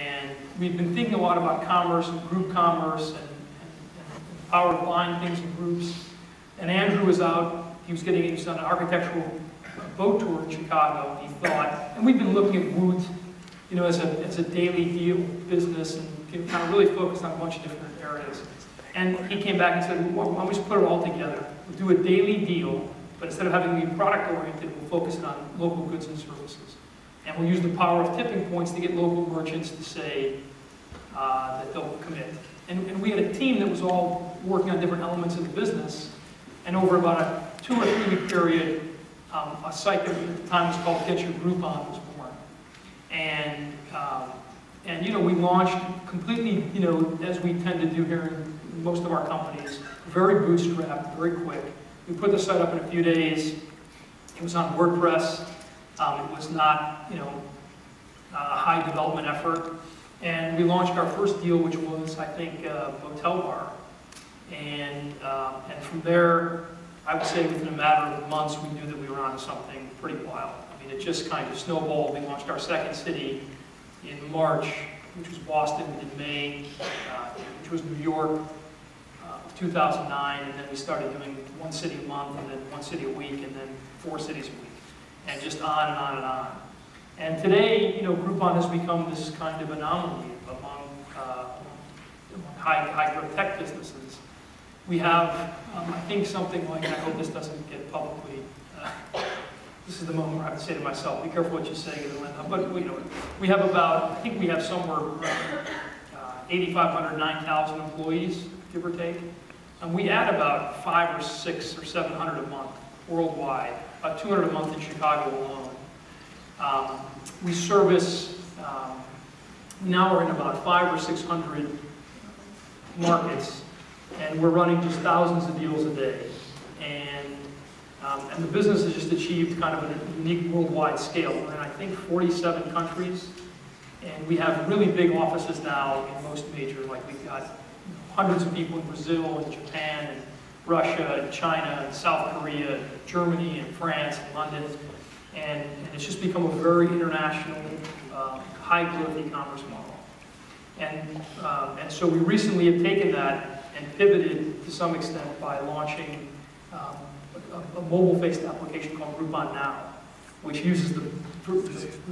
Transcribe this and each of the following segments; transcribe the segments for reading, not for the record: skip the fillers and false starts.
And we've been thinking a lot about commerce and group commerce and the power of buying things in groups. And Andrew was out, he was on an architectural boat tour in Chicago, and he thought, and we've been looking at Woot, you know, as a daily deal business, and kind of really focused on a bunch of different areas. And he came back and said, well, why don't we just put it all together? We'll do a daily deal, but instead of having to be product-oriented, we'll focus it on local goods and services. And we'll use the power of tipping points to get local merchants to say that they'll commit. And we had a team that was all working on different elements of the business, and over about a 2 or 3 week period, a site that at the time was called Get Your Groupon was born. And you know, we launched completely, you know, as we tend to do here in most of our companies, very bootstrapped, very quick. We put the site up in a few days. It was on WordPress. It was not, you know, a high development effort. And we launched our first deal, which was, I think, a hotel bar. And from there, I would say within a matter of months, we knew that we were onto something pretty wild. I mean, it just kind of snowballed. We launched our second city in March, which was Boston. We did May, which was New York, 2009. And then we started doing 1 city a month, and then 1 city a week, and then 4 cities a week. And just on and on and on. And today, you know, Groupon has become this kind of anomaly among high-growth tech businesses. We have, I think, something like, and I hope this doesn't get publicly, this is the moment where I have to say to myself, be careful what you say, but you know, we have about, I think we have somewhere around 8,500, 9,000 employees, give or take. And we add about 500 or 600 or 700 a month worldwide, about 200 a month in Chicago alone. We service, now we're in about 500 or 600 markets, and we're running just thousands of deals a day. And the business has just achieved kind of a unique worldwide scale. We're in, I think, 47 countries, and we have really big offices now in most major, like we've got hundreds of people in Brazil and Japan and Russia and China and South Korea, and Germany and France and London. And it's just become a very international, high-growth e-commerce model. And so we recently have taken that and pivoted to some extent by launching a mobile-based application called Groupon Now, which uses the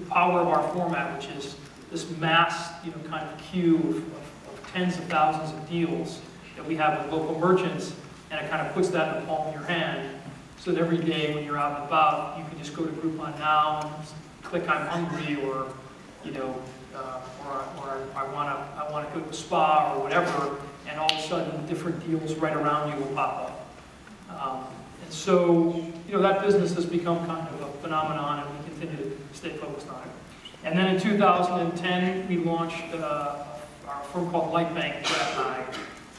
power of our format, which is this mass, you know, kind of queue of tens of thousands of deals that we have with local merchants, and it kind of puts that in the palm of your hand, so that every day when you're out and about, you can just go to Groupon Now and click I'm hungry, or you know, or I want to go to a spa or whatever, and all of a sudden different deals right around you will pop up. And so, you know, that business has become kind of a phenomenon, and we continue to stay focused on it. And then in 2010, we launched our firm called Lightbank,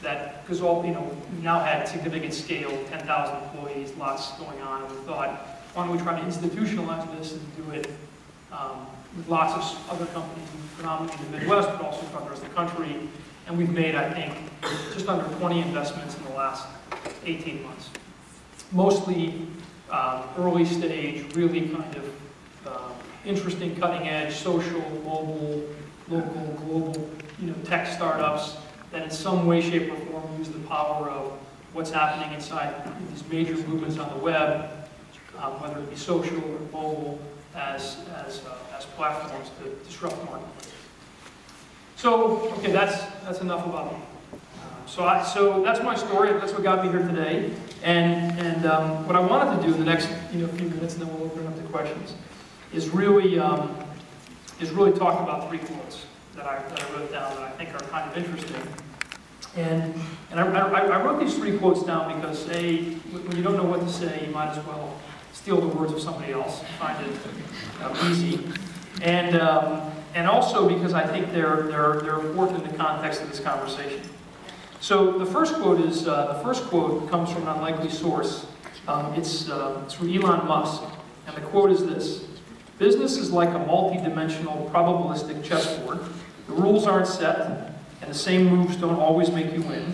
that, because all, you know, we now had significant scale, 10,000 employees, lots going on, and we thought, why don't we try to institutionalize this and do it with lots of other companies, predominantly in the Midwest, but also across the rest of the country. And we've made, I think, just under 20 investments in the last 18 months. Mostly early stage, really kind of interesting, cutting edge, social, mobile, local, global, you know, tech startups that in some way, shape, or form use the power of what's happening inside these major movements on the web, whether it be social or mobile, as platforms to disrupt the marketplace. So, okay, that's enough about me. So that's my story. That's what got me here today. And what I wanted to do in the next few minutes, and then we'll open it up to questions, is really talk about 3 quotes that I wrote down that I think are kind of interesting. And I wrote these 3 quotes down because, A, when you don't know what to say, you might as well steal the words of somebody else and find it easy. And also because I think they're important in the context of this conversation. So the first quote comes from an unlikely source. It's from Elon Musk, and the quote is this: "Business is like a multi-dimensional probabilistic chessboard. The rules aren't set, and the same moves don't always make you win.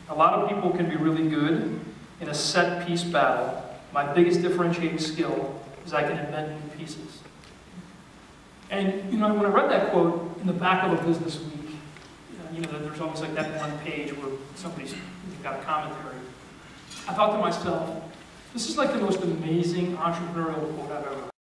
A lot of people can be really good in a set-piece battle. My biggest differentiating skill is I can invent new pieces." And you know, when I read that quote, in the back of a Business Week, you know, there's always like that one page where somebody's got a commentary. I thought to myself, this is like the most amazing entrepreneurial quote I've ever heard.